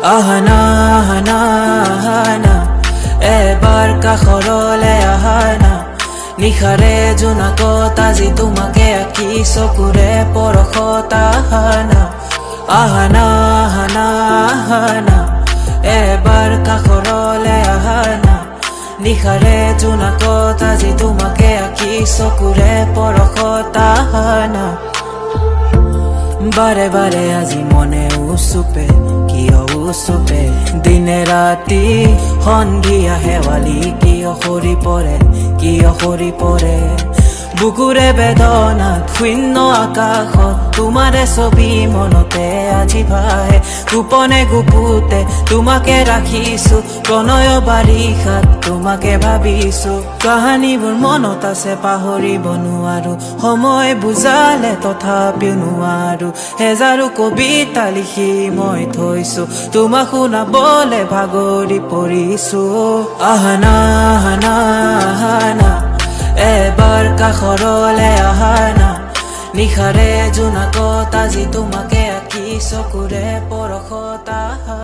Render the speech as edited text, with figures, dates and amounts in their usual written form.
আহানা আহানা আহানা এবাৰ কাষৰলে আহানা নিশাৰে জোনাকত আজি তোমাকে আঁকি চকুৰে পৰশত আহানা আহানা আহানা আহানা এবাৰ কাষৰলে আহানা নিশাৰে জোনাকত আজি তোমাকে আঁকি চকুৰে পৰশত আহানা বাৰে বাৰে আজি মনে উচুপে কিয় উচুপে দিনে ৰাতি সন্ধিয়া শেৱালি কিয় সৰি পৰে বুকুৰে বেদনাত শূন্য আকাশত তোমাৰে ছবি মনতে আজি ভাহে গোপনে গুপুতে তোমাকে ৰাখিছো প্ৰণয় বাৰিষাত তোমাকে ভাবিছো কাহানীবোৰ মনত আছে পাহৰিব নোৱাৰো সময় বুজালে তথাপিও নোৱাৰো হেজাৰো কবিতা লিখি মই থৈছো তোমাক শুনাবলে ভাগৰি পৰিছো আহানা আহানা আহানা এবাৰ কাষৰলে আহানা নিশাৰে জোনাকত আজি তোমাকে আঁকি চকুৰে পৰশত আহানা